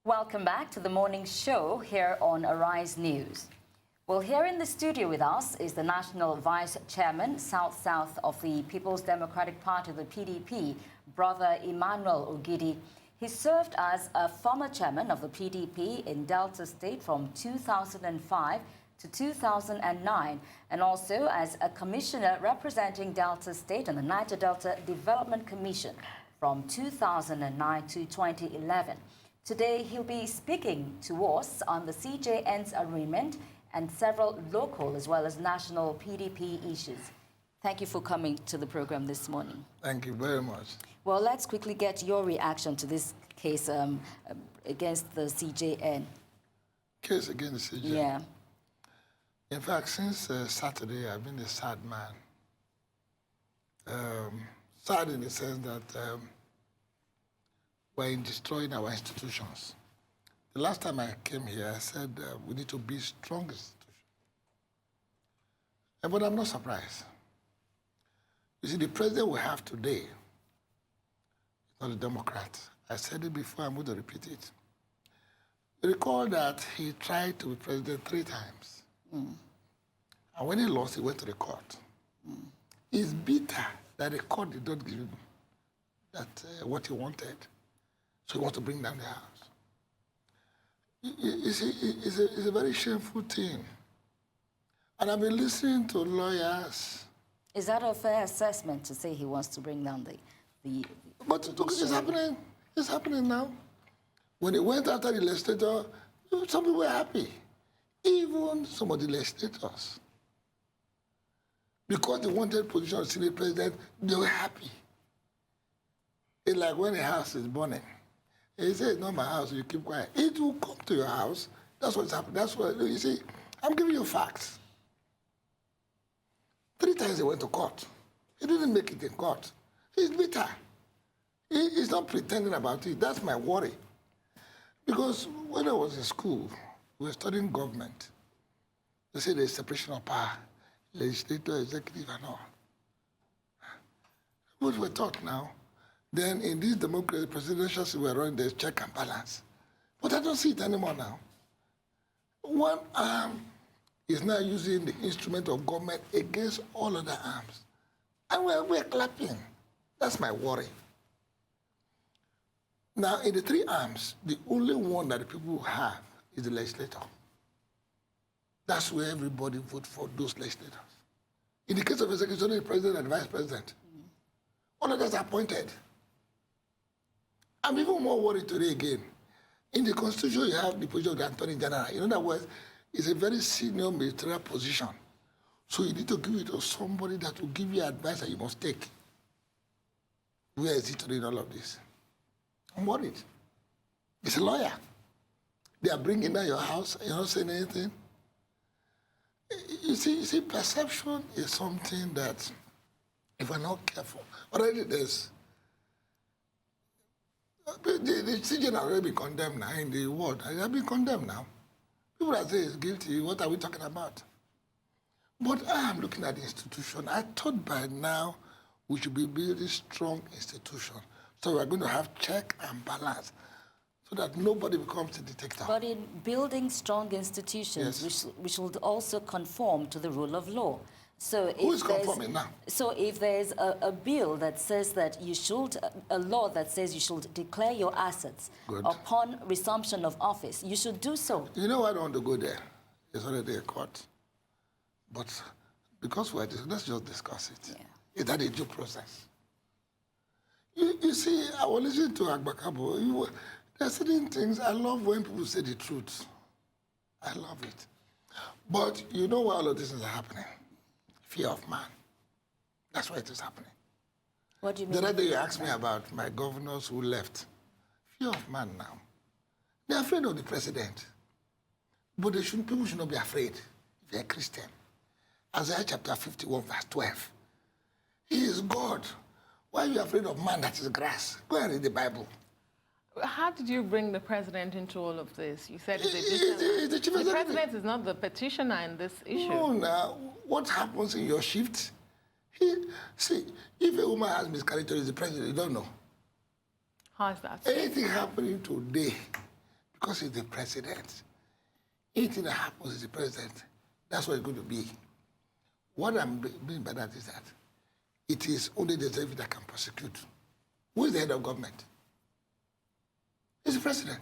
Welcome back to the morning show here on Arise News. Well, here in the studio with us is the National Vice Chairman, South-South of the People's Democratic Party, the PDP, Brother EMMANUEL Ogidi. He served as a former chairman of the PDP in Delta State from 2005 to 2009, and also as a commissioner representing Delta State and the Niger Delta Development Commission from 2009 to 2011. Today, he'll be speaking to us on the CJN's agreement and several local as well as national PDP issues. Thank you for coming to the program this morning. Thank you very much. Well, let's quickly get your reaction to this case against the CJN. Case against the CJN? Yeah. In fact, since Saturday, I've been a sad man. Sad in the sense that we're destroying our institutions. The last time I came here, I said we need to be strong institutions. But I'm not surprised. You see, the president we have today is not a Democrat. I said it before, I'm going to repeat it. Recall that he tried to be president 3 times. And when he lost, he went to the court. He's bitter that the court did not give him that, what he wanted. So he wants to bring down the house. You see, it's a very shameful thing. And I've been listening to lawyers. Is that a fair assessment to say he wants to bring down the But it's happening. It's happening now. When he went after the legislator, some people were happy. Even some of the legislators. Because they wanted position of Senate president, they were happy. It's like when a house is burning. He says, it's not my house, you keep quiet. It will come to your house. That's what's happening. That's what, you see, I'm giving you facts. 3 times he went to court. He didn't make it in court. He's bitter. He's not pretending about it. That's my worry. Because when I was in school, we were studying government. They say there's separation of power, legislature, executive, and all. What we're taught now. Then in this democracy, presidential system, we're running, there's check and balance. But I don't see it anymore now. One arm is now using the instrument of government against all other arms. And we're clapping. That's my worry. Now, in the 3 arms, the only one that the people have is the legislator. That's where everybody votes for those legislators. In the case of executive, only the president and the vice president. All of us are appointed. I'm even more worried today again. In the Constitution, you have the position of the Attorney General. In other words, it's a very senior military position. So you need to give it to somebody that will give you advice that you must take. Where is he today in all of this? I'm worried. He's a lawyer. They are bringing down your house, you're not saying anything. You see, perception is something that, if we're not careful, already there's the CJN has already been condemned now in the world. It has been condemned now. People that say it's guilty, what are we talking about? But I am looking at the institution. I thought by now we should be building strong institutions. So we're going to have check and balance so that nobody becomes a dictator. But in building strong institutions, yes, we should also conform to the rule of law. So who is conforming now? So if there's a bill that says that you should, a law that says you should declare your assets upon resumption of office, you should do so. You know, I don't want to go there. It's already a court. But because we're let's just discuss it. Yeah. Is that a due process? You see, I was listening to Agbakabo. There are certain things, I love when people say the truth. I love it. But you know why all of this is happening? Fear of man. That's why it is happening. What do you mean? The other day you asked me about my governors who left. Fear of man now. They're afraid of the president. But people should not be afraid if they're Christian. Isaiah chapter 51, verse 12. He is God. Why are you afraid of man that is grass? Go and read the Bible. How did you bring the president into all of this? You said the president is not the petitioner in this issue. No, now, what happens in your shift? See, if a woman has miscarriage, is the president, you don't know. How is that? Anything happening today, because he's the president. Anything that happens is the president. That's what it's going to be. What I'm meaning by that is that it is only the executive that can prosecute. Who is the head of government? It's the president.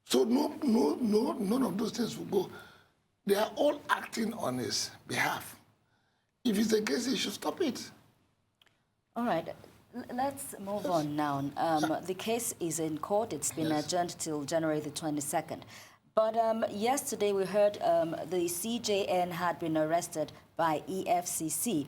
So none of those things will go. They are all acting on his behalf. If it's against it, he should stop it. All right. Let's move on now. The case is in court. It's been adjourned till January the 22nd. But yesterday we heard the CJN had been arrested by EFCC.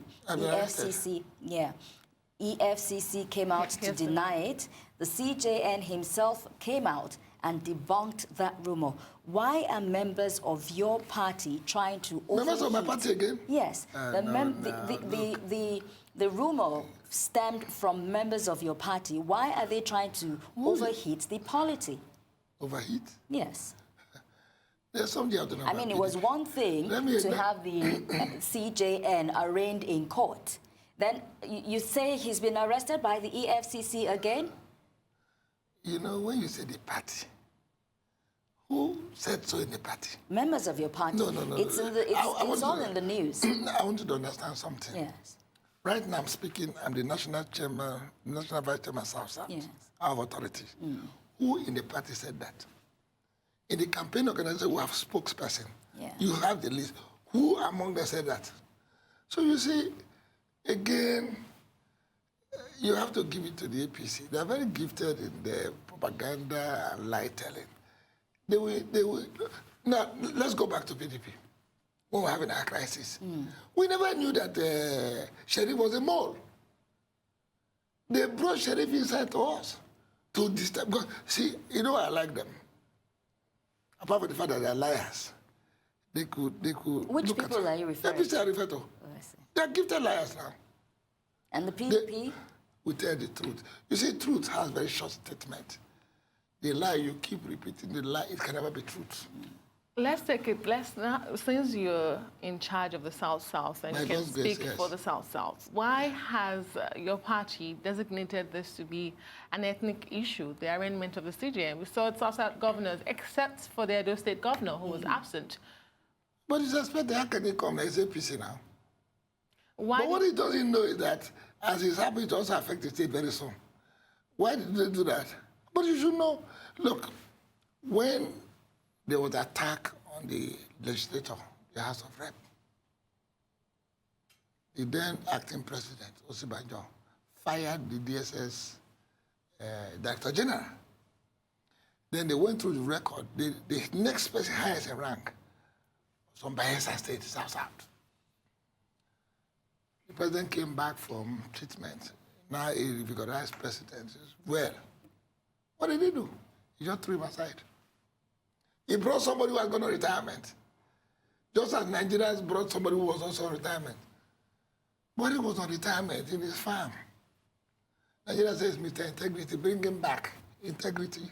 EFCC came out to deny it. The CJN himself came out and debunked that rumor. Why are members of your party trying to overheat? Members of my party again? Yes. The rumor stemmed from members of your party. Why are they trying to overheat the polity? Overheat? Yes. There's something out there. I mean, it was one thing to have the CJN arraigned in court. Then you say he's been arrested by the EFCC again? You know, when you say the party, who said so in the party? Members of your party. No. It's all in the news. I want you to understand something. Yes. Right now I'm speaking, I'm the national chairman, national vice chairman, South. Yes. I have authority. Who in the party said that? In the campaign organization, we have spokesperson. Yeah. You have the list. Who among them said that? So you see, again, you have to give it to the APC. They are very gifted in their propaganda and lie telling. They will. Now, let's go back to PDP. When we're having our crisis. We never knew that Sheriff was a mole. They brought Sheriff inside to us to disturb. Because, see, you know I like them. Apart from the fact that they're liars. They could. Which people are you referring to? The people I refer to. Oh, I see. They're gifted liars now. And the PDP? We tell the truth. You see, truth has very short statement. The lie, you keep repeating the lie, it can never be truth. Let's take it, since you're in charge of the South-South and you can speak for the South-South, why has your party designated this to be an ethnic issue, the arraignment of the CJN? We saw South-South governors, except for the Edo State governor, who was absent. But it's expected, how can he come as APC now? Why but what he doesn't know is that, as it's happening, it also affect the state very soon. Why did they do that? But you should know, look, when there was an attack on the legislature, the House of Rep, the then acting president, Osibanjo, fired the DSS Director General. Then they went through the record. The next person highest in rank was from Bayelsa State, South-South. The president came back from treatment. Now he recognized president. Well, what did he do? He just threw him aside. He brought somebody who was going to retirement. Just as Nigerians brought somebody who was also on retirement. But he was on retirement in his farm. Nigeria says, Mr. Integrity, bring him back. Integrity.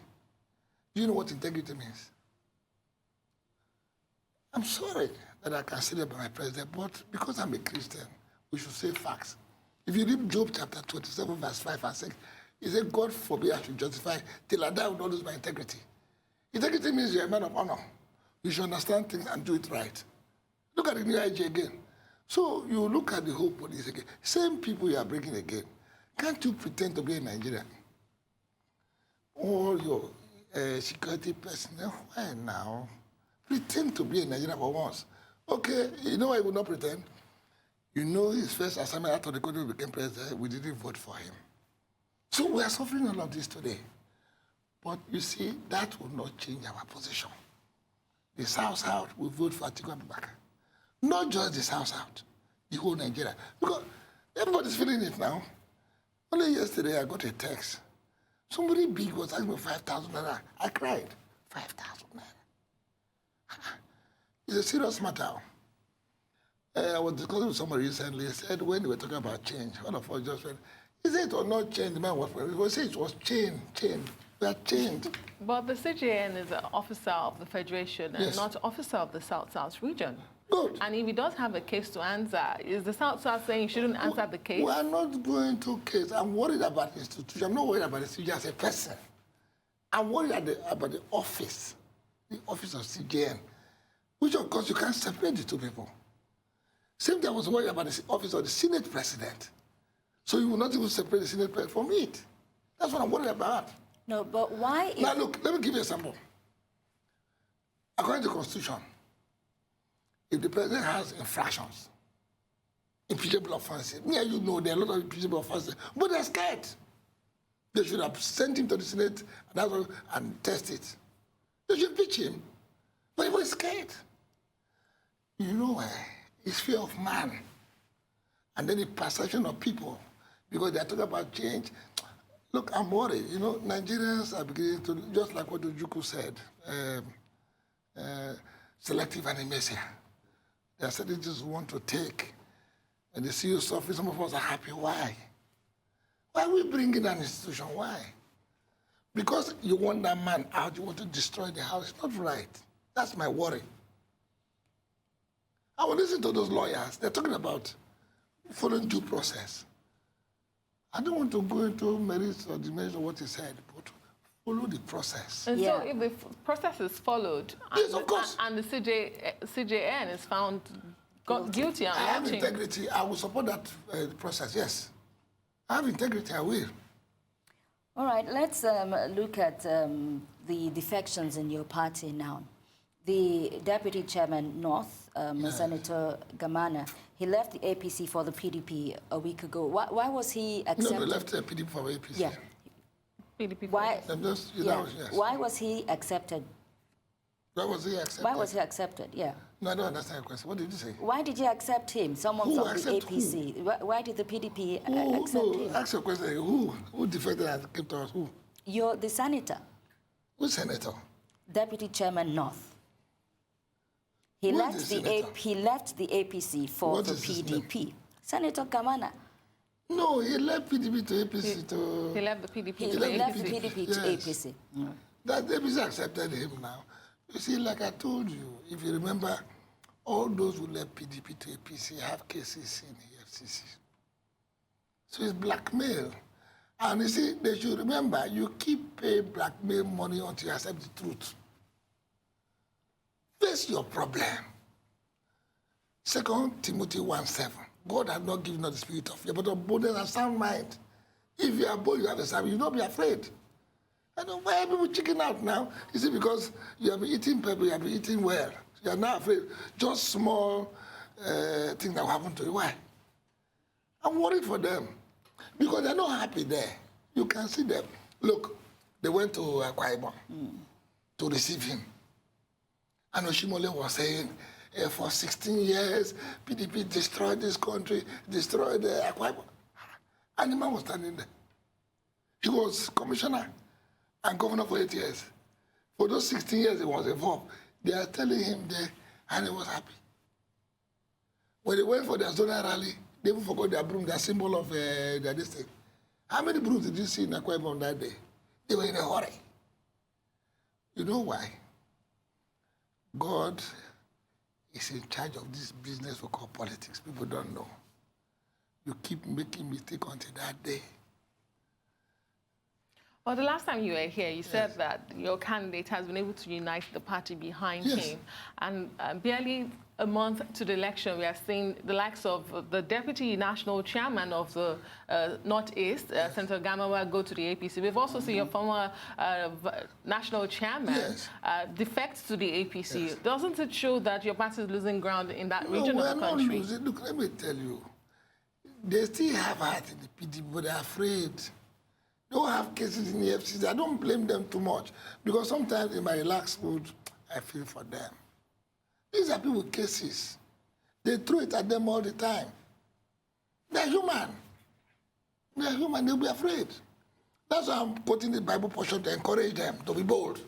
Do you know what integrity means? I'm sorry that I can say that by my president, but because I'm a Christian, we should say facts. If you read Job chapter 27, verse 5 and 6, he said, God forbid I should justify till I die, I will not lose my integrity. Integrity means you're a man of honor. You should understand things and do it right. Look at the new IG again. So you look at the whole police again. Same people you are bringing again. Can't you pretend to be a Nigerian? All your security personnel, why now? Pretend to be a Nigerian for once. Okay, you know why he would not pretend? You know his first assignment after the country became president, we didn't vote for him. So we are suffering all of this today. But you see, that will not change our position. The South-South will vote for Atiku Abubakar. Not just the South-South, the whole Nigeria. Because everybody's feeling it now. Only yesterday I got a text. Somebody big was asking me 5,000 naira. I cried. 5,000 naira. It's a serious matter. I was discussing with somebody recently. He said when they were talking about change, one of us just went, is it or not change? The man was, he was saying it was change. We are changed. But the CJN is an officer of the Federation and Yes. not officer of the South-South region. Good. And if he does have a case to answer, is the South-South saying he shouldn't answer the case? We are not going to case. I'm worried about the institution. I'm not worried about the institution as a person. I'm worried about the office of CJN, which of course you can't separate the two people. Same thing I was worried about the office of the Senate President. So you will not even separate the Senate President from it. That's what I'm worried about. No, but why? Now look, let me give you an example. According to the Constitution, if the president has infractions, impeachable offenses, yeah, you know there are a lot of impeachable offenses, but they're scared. They should have sent him to the Senate and test it. They should impeach him, but he was scared. You know why? It's fear of man. And then the perception of people, because they're talking about change. Look, I'm worried. You know, Nigerians are beginning to, just like what Ojukwu said, selective animasia. There are certain things we want to take, and they see you suffering. Some of us are happy. Why? Why are we bringing an institution? Why? Because you want that man out, you want to destroy the house. It's not right. That's my worry. I will listen to those lawyers. They're talking about following due process. I don't want to go into merits or dimension of what he said, but follow the process. And so if the process is followed, yes, of course. And the CJN is found guilty, I have integrity. I will support that process, yes. I have integrity, I will. All right, let's look at the defections in your party now. The Deputy Chairman North, Senator Gamana, he left the APC for the PDP a week ago. Why was he accepted? No, he left the PDP for APC. Yeah. PDP. Why? Yes. Why was he accepted? Why was he accepted? Why was he accepted? Yeah. No, I don't understand your question. What did you say? Why did you accept him? Someone from the APC. Why did the PDP accept him? Ask your question. Who defected and came to us? Who? You're the senator. Which senator? Deputy Chairman North. He left the APC for the PDP. Senator Gamana. No, he left PDP to APC to... He left the PDP to APC. He left the PDP to APC. Mm. That APC accepted him now. You see, like I told you, if you remember, all those who left PDP to APC have cases in the FCC. So it's blackmail. And you see, they should remember, you keep paying blackmail money until you accept the truth. Face your problem. 2 Timothy 1:7. God has not given us the spirit of fear, but of boldness and sound mind. If you are bold, you have a sound, you will not be afraid. I don't know why are people chicken out now. Is it because you have been eating pepper, you have been eating well? You are not afraid. Just small things that will happen to you. Why? I'm worried for them. Because they're not happy there. You can see them. Look, they went to Akwa Ibom to receive him. And Oshimole was saying, for 16 years, PDP destroyed this country, destroyed Akwa Ibom. And the man was standing there. He was commissioner and governor for 8 years. For those 16 years he was involved, they are telling him there, and he was happy. When they went for their zonal rally, they even forgot their broom, their symbol of their district. How many brooms did you see in Akwa Ibom that day? They were in a hurry. You know why? God is in charge of this business we call politics. People don't know. You keep making mistakes until that day. Well, the last time you were here, you said that your candidate has been able to unite the party behind him. And barely a month to the election, we are seeing the likes of the Deputy National Chairman of the Northeast, Senator Gamawa, go to the APC. We've also seen your former National Chairman defect to the APC. Doesn't it show that your party is losing ground in that region of the country? Not losing. Look, let me tell you. They still have heart in the PDP, but they're afraid. They don't have cases in the FCC. I don't blame them too much because sometimes in my relaxed mood, I feel for them. These are people with cases. They throw it at them all the time. They're human. They're human. They'll be afraid. That's why I'm quoting the Bible portion to encourage them to be bold.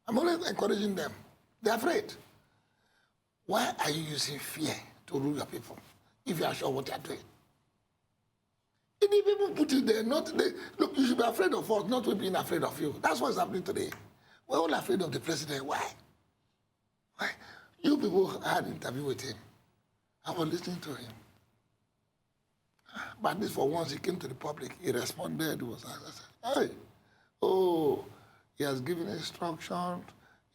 I'm always encouraging them. They're afraid. Why are you using fear to rule your people if you are sure what you're doing? If the people put you there, look, you should be afraid of us, not we being afraid of you. That's what's happening today. We're all afraid of the president. Why? Why? You people had an interview with him. I was listening to him. But at least for once he came to the public, he responded. He was asked, I said, hey, He has given instructions.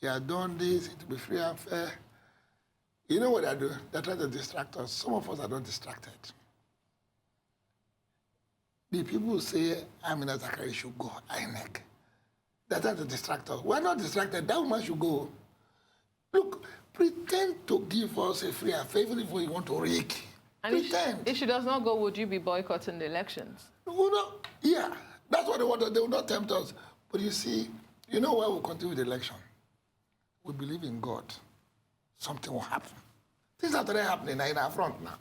He has done this. It will be free and fair. You know what they're doing? They're trying to distract us. Some of us are not distracted. The people who say, Amina Zakari should go, INEC. They're trying to distract us. We're not distracted. That woman should go. Look, pretend to give us a free and fair, even if we want to rig. And pretend. If she does not go, would you be boycotting the elections? No, yeah, that's what they want. They will not tempt us. But you see, you know why we'll continue with the election? We believe in God. Something will happen. Things are already happening in our front now.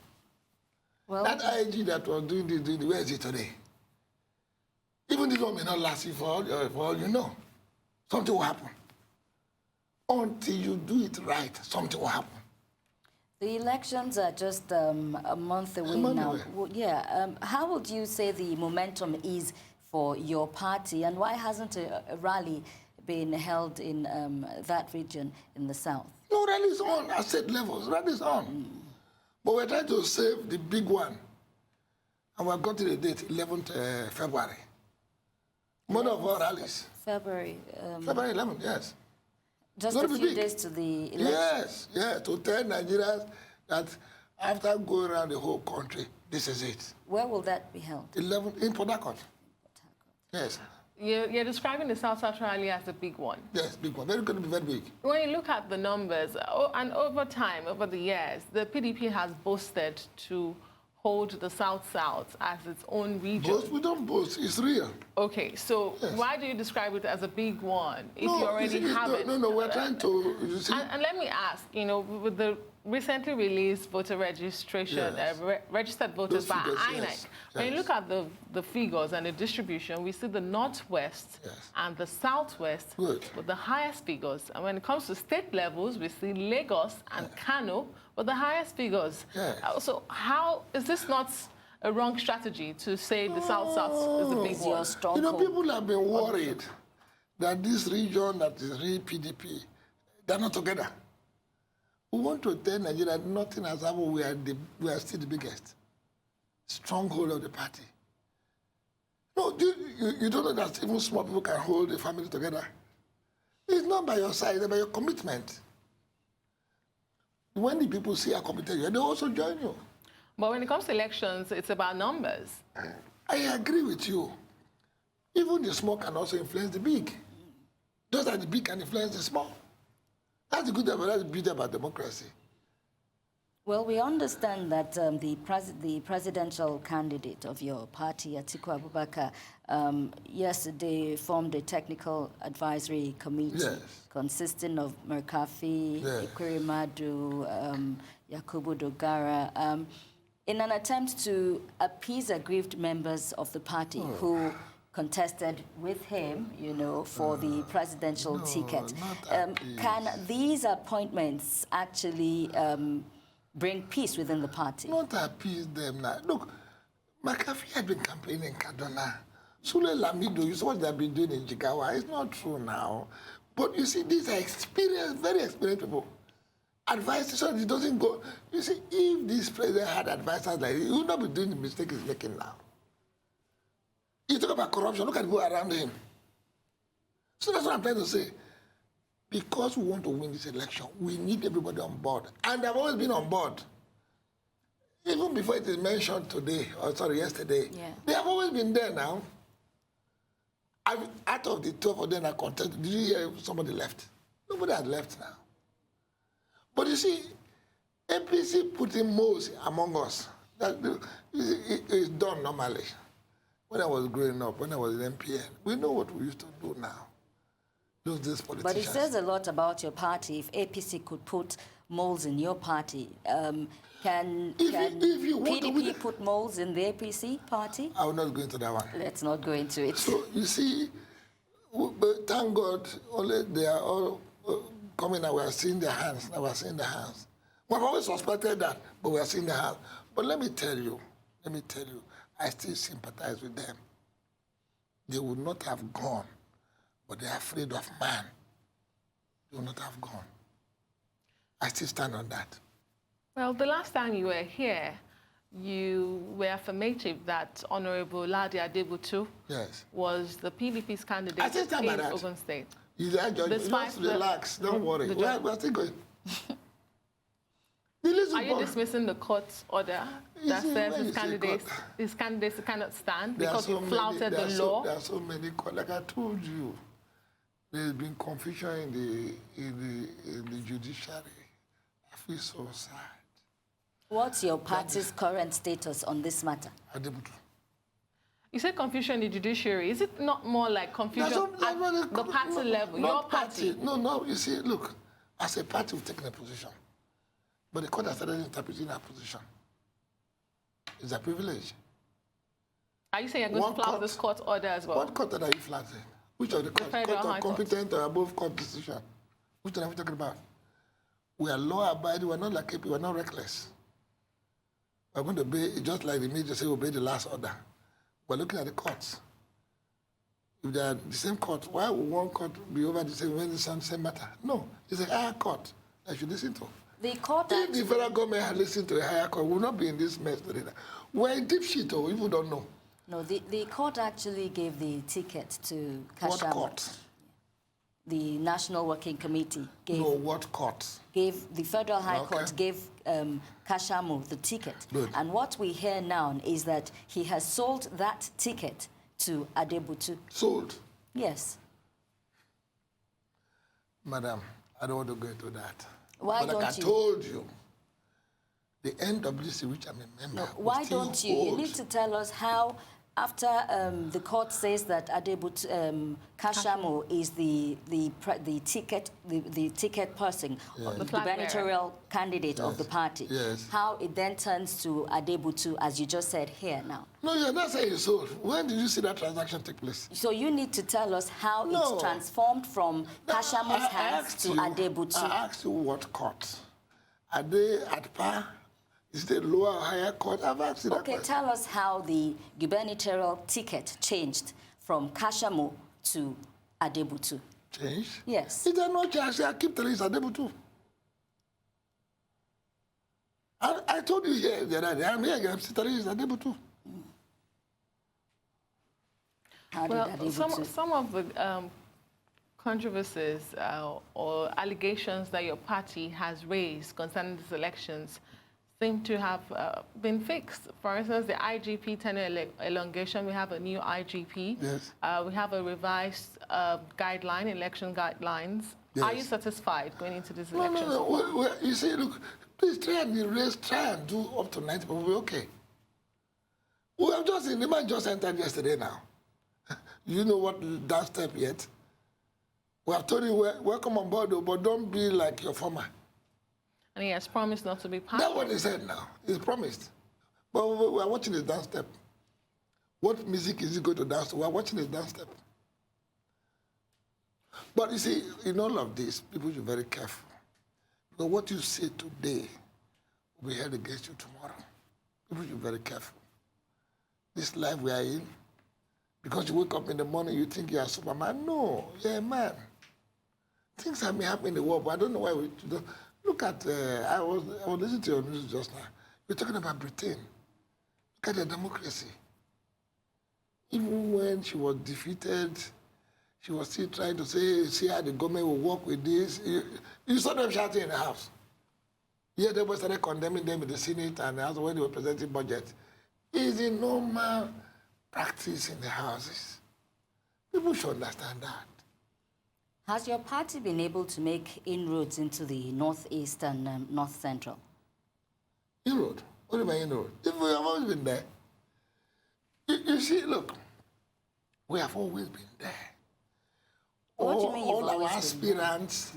Well, that IG that was doing this, where is it today? Even this one may not last you for all you know. Something will happen. Until you do it right, something will happen. The elections are just a month away now. Well, yeah. How would you say the momentum is for your party, and why hasn't a rally been held in that region in the south? No, rally's on at state levels. Rally's on. But we're trying to save the big one. And we've got to the date, 11th February. One of our rallies. February. February 11th, yes. Just a few days to the election. Yes, yeah, to tell Nigerians that after going around the whole country, this is it. Where will that be held? 11th in Port Harcourt. Yes. You're describing the South rally as a big one. Yes, big one. Very going to be very big. When you look at the numbers, and over time, over the years, the PDP has boasted to hold the South as its own region. Boast? We don't boast. It's real. Okay, so yes. Why do you describe it as a big one if you already have it? No, we're trying to... You see? And let me ask, you know, with the recently released voter registration, yes. Registered voters by INEC, yes. when you look at the figures and the distribution, we see the Northwest and the Southwest with the highest figures. And when it comes to state levels, we see Lagos and Kano with the highest figures. So how is this not a wrong strategy to say the South is a big one? You know, people have been worried that this region that is really PDP, they're not together. We want to tell Nigeria nothing has happened. We are still the biggest stronghold of the party. No, you don't know that even small people can hold a family together. It's not by your side, it's by your commitment. When the people see a commitment, they also join you. But when it comes to elections, it's about numbers. I agree with you. Even the small can also influence the big. Just like the big can influence the small. That's the good about, that's the beauty about democracy. Well, we understand that the presidential candidate of your party, Atiku Abubakar, yesterday formed a technical advisory committee consisting of Merkafi, Ikwerimadu, Yakubu Dogara, in an attempt to appease aggrieved members of the party who contested with him, you know, for the presidential ticket. Can these appointments actually bring peace within the party? Not appease them now. Look, McAfee had been campaigning in Kaduna. Sule Lamido, you saw what they've been doing in Jigawa. It's not true now. But you see, these are experienced, very experienced people. Advice, so it doesn't go. You see, if this president had advisors like this, he would not be doing the mistake he's making now. You talk about corruption, look at who around him. So that's what I'm trying to say. Because we want to win this election, we need everybody on board. And they've always been on board. Even before it is mentioned today, or sorry, yesterday, they have always been there now. Out of the 12 of them that contested, did you hear somebody left? Nobody has left now. But you see, APC putting moles among us, that is done normally. When I was growing up, when I was in MPN, we know what we used to do now. Those politicians. But it says a lot about your party. If APC could put moles in your party, can PDP put moles in the APC party? I will not go into that one. Let's not go into it. So, you see, thank God, they are all coming and we are seeing their hands. Now we are seeing their hands. We've always suspected that, but we are seeing their hands. But let me tell you, I still sympathize with them. They would not have gone, but they are afraid of man. They would not have gone. I still stand on that. Well, the last time you were here, you were affirmative that Honorable Ladi Adebutu was the PDP's candidate in Ogun State. Just relax, don't worry. We're still going. Are you dismissing the court's order that says his candidates cannot stand because he flouted the law? There are so many, like I told you, there's been confusion in the judiciary. I feel so sad. What's your party's current status on this matter? You said confusion in the judiciary. Is it not more like confusion at the party level, your party? No, you see, look, as a party, we've taken a position. But the court has started interpreting our position. It's a privilege. Are you saying you're going to flout this court order as well? What court are you flouting? Which of the courts? Court of competent or above court decision? Which one are we talking about? We are law-abiding. We're not like people. We're not reckless. We're going to obey, just like the media say, obey the last order. We're looking at the courts. If they are the same court, why would one court be over the same when it's the same matter? No, it's a higher court that should listen to. The court if the federal government had listened to a higher court, we would not be in this mess today. We're in deep shit, or people don't know. No, the court actually gave the ticket to Kashamu. What court? The National Working Committee gave... No, what court? The Federal High Court gave Kashamu the ticket. Good. And what we hear now is that he has sold that ticket to Adebutu. Sold? Yes. Madam, I don't want to go into that. Why don't you? Like I told you, the NWC, which I'm a member, why don't you? You need to tell us how, after the court says that Adebutu Kashamu is the ticket person, the gubernatorial candidate of the party, how it then turns to Adebutu, as you just said here now. No, you're not saying it's sold. When did you see that transaction take place? So you need to tell us how it's transformed from Kashamu's hands to Adebutu. I asked you what court. Are they at par? Is it lower or higher court? I've asked you that question. Tell us how the gubernatorial ticket changed from Kashamu to Adebutu. Changed? Yes. It does not change. I keep telling you it's Adebutu. I told you here the other day, I'm here again, I'm still telling you it's Adebutu. Well, some of the controversies or allegations that your party has raised concerning these elections seem to have been fixed. For instance, the IGP tenure elongation, we have a new IGP. Yes. We have a revised election guidelines. Yes. Are you satisfied going into this election? No. Well, you see, look, please try and do up to 90, but we'll be okay. We have the man just entered yesterday now. You know what downstep yet? We have told you, welcome on board, but don't be like your former. And he has promised not to be part. That's what he said now. He's promised. But we are watching his downstep. What music is he going to dance to? We are watching his downstep. But you see, in all of this, people should be very careful. Because what you say today will be held against you tomorrow. People should be very careful. This life we are in, because you wake up in the morning, you think you are Superman. No, you're a man. Things may happen in the world, but I don't know why we don't. Look at, I was listening to your news just now. You're talking about Britain. Look at the democracy. Even when she was defeated, she was still trying to say, see how the government will work with this. You saw them shouting in the House. Yeah, they started condemning them in the Senate and also when they were presenting budget. It's a normal practice in the houses. People should understand that. Has your party been able to make inroads into the northeast and north central? Inroad? What do you mean inroad? If we have always been there. You see, look, we have always been there. What do you mean you've all always our aspirants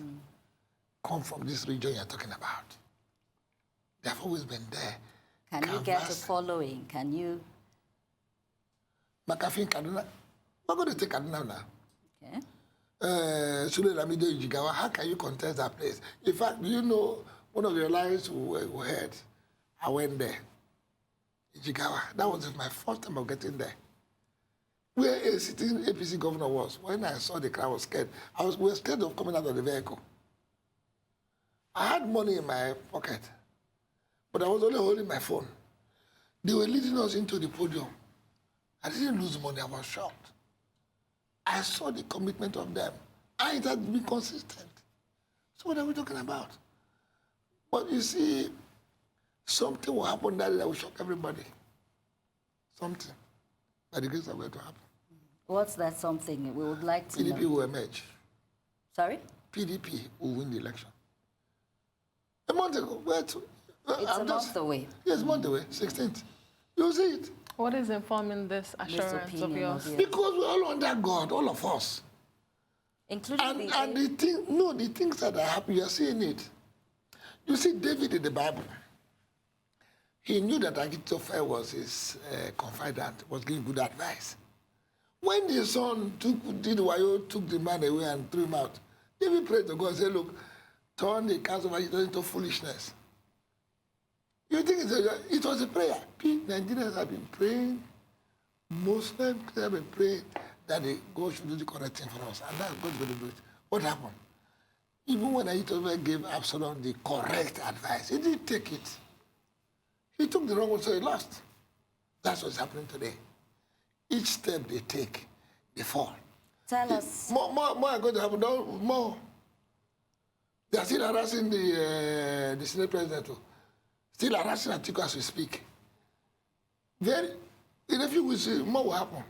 come from this region you're talking about. They have always been there. Can you get a following? Can you? McAfee Kaduna. We're going to take Kaduna now. Okay. How can you contest that place? In fact, you know, one of your lives we heard, I went there. Jigawa. That was my first time of getting there. Where a sitting APC governor was. When I saw the crowd, I was scared. We were scared of coming out of the vehicle. I had money in my pocket, but I was only holding my phone. They were leading us into the podium. I didn't lose money. I was shocked. I saw the commitment of them. And it had been consistent. So what are we talking about? But you see, something will happen that will shock everybody. Something. By the grace of God to happen. What's that something? We would like to know. PDP will emerge. Sorry? PDP will win the election. A month ago. It's a month away. Yes, a month away, 16th. You'll see it. What is informing this assurance of yours? Because we're all under God, all of us. Including the things that are happening, you're seeing it. You see David in the Bible. He knew that Ahithophel was his confidant, was giving good advice. When the son did wayo, took the man away and threw him out, David prayed to God and said, look, turn the counsel of Ahithophel into foolishness. You think it was a prayer? Nigerians have been praying, Muslims have been praying that God should do the correct thing for us. And that's God's going to do it. What happened? Even when Ahithophel gave Absalom the correct advice, he didn't take it. He took the wrong one, so he lost. That's what's happening today. Each step they take, they fall. Tell us. More are going to happen. More. They are still harassing the Senate president too. Still harassing Atiku as we speak. Then, in a few weeks, more will happen.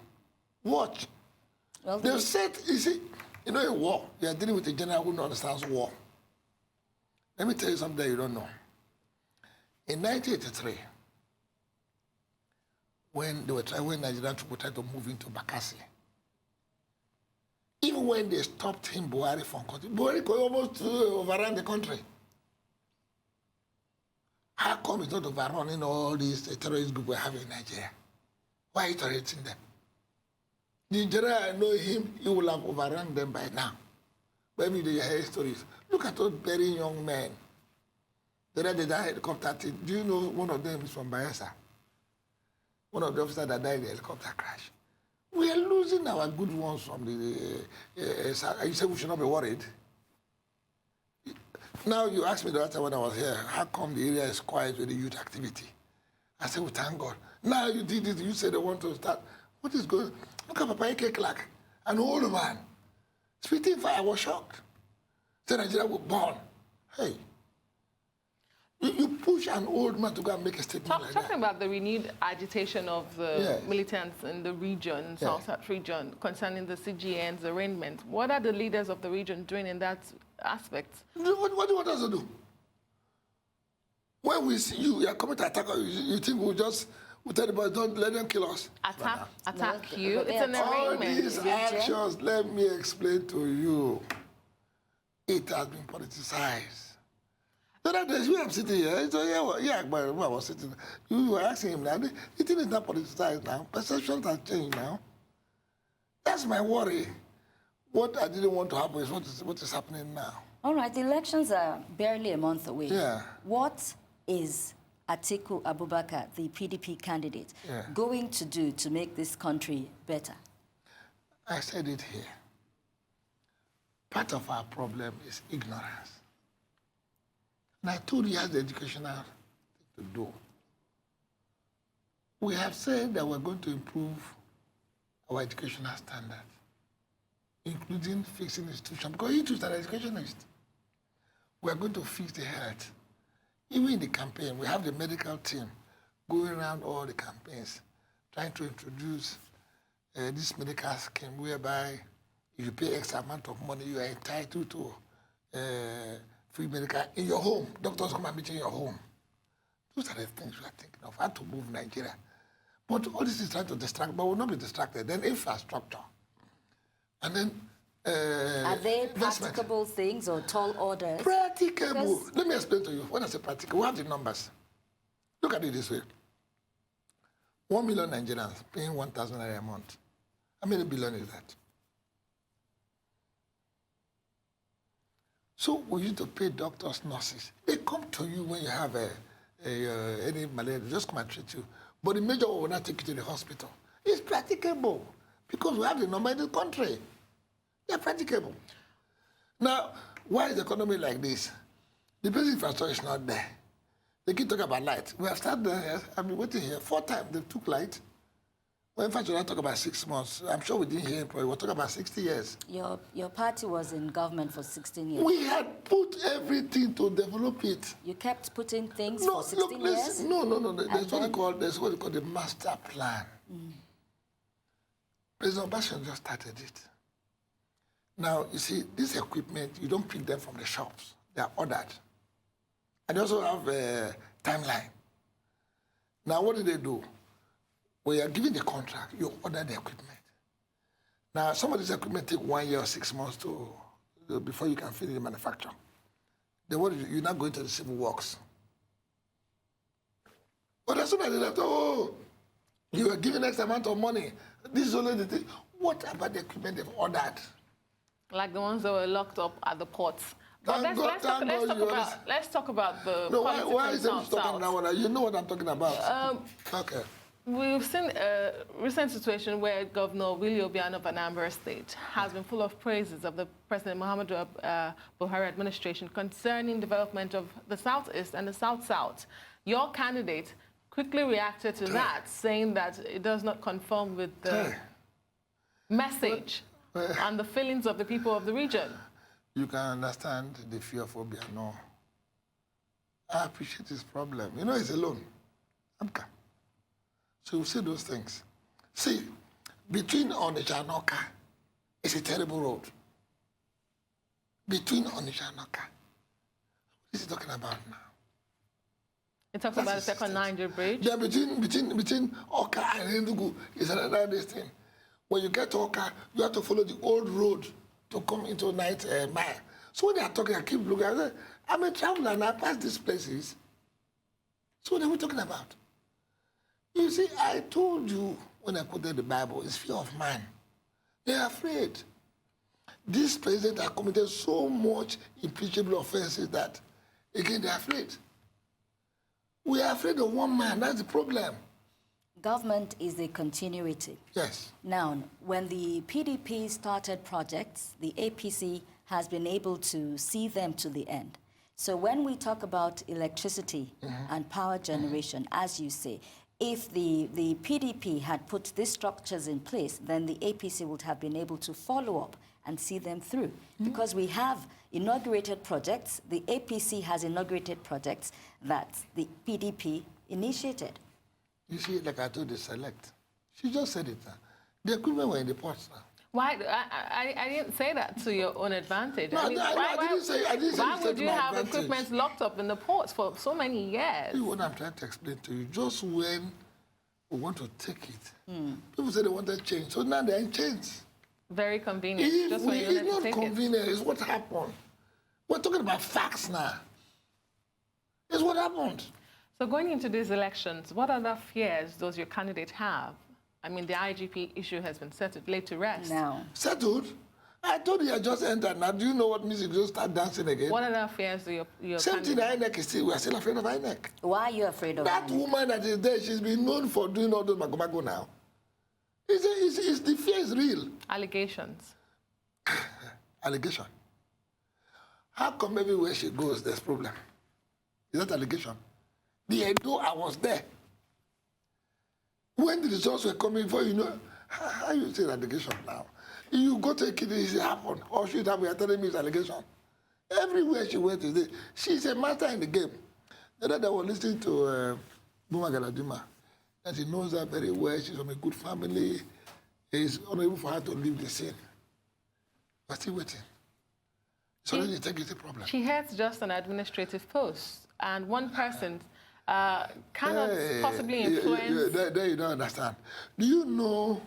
Watch. Well, they've said, you see, in war, you are dealing with a general who understands war. Let me tell you something that you don't know. In 1983, when Nigerian troops tried to move into Bakassi, even when they stopped him, Buhari from country, Buhari could almost overrun the country. How come it's not overrunning all these terrorist groups we have in Nigeria? Why are you tolerating them? The general, I know him, he will have overrun them by now. But maybe they hear stories. Look at those very young men. They died helicopter. Do you know one of them is from Bayelsa? One of the officers that died in the helicopter crash. We are losing our good ones from the... you say we should not be worried. Now, you asked me the other time when I was here, how come the area is quiet with the youth activity? I said, well, thank God. Now you did it, you said they want to start. What is going on? Look at Papa Ike Clark, an old man. Spitting fire, I was shocked. Said Nigeria was born. Hey. You push an old man to go and make a statement like that. Talking about the renewed agitation of the militants in the region, South region, concerning the CGN's arraignment, what are the leaders of the region doing in that aspect? What do you want us to do? When we see you are coming to attack us, you think we'll tell them, don't let them kill us? Attack you? It's an arraignment. All these actions, let me explain to you. It has been politicized. The other days, we are sitting here. So I was sitting there. You were asking him now. The thing is not politicized now. Perceptions have changed now. That's my worry. What I didn't want to happen is what is happening now. All right, the elections are barely a month away. Yeah. What is Atiku Abubakar, the PDP candidate, going to do to make this country better? I said it here. Part of our problem is ignorance. And I told you he has the educational thing to do. We have said that we're going to improve our educational standards, including fixing institutions, because he is an educationist. We're going to fix the health. Even in the campaign, we have the medical team going around all the campaigns, trying to introduce this medical scheme whereby if you pay X amount of money, you are entitled to free medical in your home. Doctors come and meet you in your home. Those are the things we are thinking of, how to move Nigeria. But all this is trying to distract, but we'll not be distracted. Then infrastructure. And then are they practicable things or tall orders? Practicable. Let me explain to you. When I say practical, we have the numbers. Look at it this way. 1 million Nigerians paying 1,000 naira a month. How many billion is that? So we used to pay doctors, nurses. They come to you when you have any malaria. They just come and treat you. But the major will not take you to the hospital. It's practicable because we have the number in the country. They're practicable. Now, why is the economy like this? The basic infrastructure is not there. They keep talking about light. We have started there. I've been waiting here 4 times. They took light. Well, in fact, we're not talking about 6 months. I'm sure we didn't hear it, but we're talking about 60 years. Your party was in government for 16 years. We had put everything to develop it. You kept putting things for 16 years? No. There's what we call the master plan. President Obasanjo just started it. Now, you see, this equipment, you don't pick them from the shops. They are ordered. And they also have a timeline. Now, what do they do? When you are given the contract, you order the equipment. Now, some of this equipment take 1 year or 6 months before you can finish the manufacture. Then what do you're not going to the civil works. But as soon as they left, you are given X amount of money. This is only the thing. What about the equipment they've ordered? Like the ones that were locked up at the ports. But let's talk about the politics why in is it talking about? You know what I'm talking about. Okay. We've seen a recent situation where Governor Willie Obiano of Anambra State has been full of praises of the President Muhammadu Buhari administration concerning development of the Southeast and the South-South. Your candidate quickly reacted to that, saying that it does not conform with the message and the feelings of the people of the region. You can understand the fear of Obiano. I appreciate his problem. You know, he's alone. Amka. So you see those things. See, between Onitsha and Awka, it's a terrible road. Between Onitsha and Awka. What is he talking about now? He talks about the second Niger bridge. Yeah, between Awka and Enugu is another thing. When you get to Awka, you have to follow the old road to come into Night Mile. So when they are talking, I keep looking. I say, I'm a traveler and I pass these places. So what are we talking about? You see, I told you when I quoted the Bible, it's fear of man. They are afraid. These presidents have committed so much impeachable offenses that, again, they're afraid. We are afraid of one man. That's the problem. Government is a continuity. Yes. Now, when the PDP started projects, the APC has been able to see them to the end. So when we talk about electricity and power generation, as you say, if the PDP had put these structures in place, then the APC would have been able to follow up and see them through. Because we have inaugurated projects, the APC has inaugurated projects that the PDP initiated. You see, like I told you, Select. She just said it now. The equipment were in the ports now. Why? I didn't say that to your own advantage. No, I didn't say why would you have equipment locked up in the ports for so many years? See what I'm trying to explain to you. Just when we want to take it, people say they wanted change. So now they're in change. Very convenient. Just when you it's not convenient. It's what happened. We're talking about facts now. It's what happened. So going into these elections, what other fears does your candidate have? I mean, the IGP issue has been settled, laid to rest. No. Settled? I told you I just entered. Now, do you know what music? Just start dancing again. What other fears do your Same thing, INEC is still, we are still afraid of INEC. Why are you afraid of that INEC? Woman that is there, she's been known for doing all those magomago now. The fear is real. Allegations. Allegation. How come everywhere she goes, there's problem? Is that allegation? The Edo, I was there. When the results were coming for, you know, how you say allegation now? You go to a kid, it happened. Or she that we are telling me it's allegation. Everywhere she went today, she's a master in the game. The other day I was listening to Buma Galadima, that she knows her very well. She's from a good family. It's unable for her to leave the scene. But still waiting. So then you take it a problem. She has just an administrative post, and one person cannot possibly influence. There you don't understand. Do you know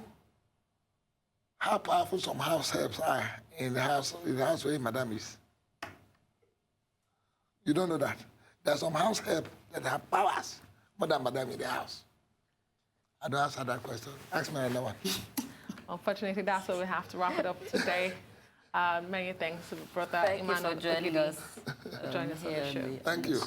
how powerful some house helps are in the house where Madame is? You don't know that. There's some house help that have powers more than Madame in the house. I don't answer that question. Ask me another one. Unfortunately, that's where we have to wrap it up today. Many thanks to Brother Thank EMMANUEL you for joining Ogidi us on the show. Thank you.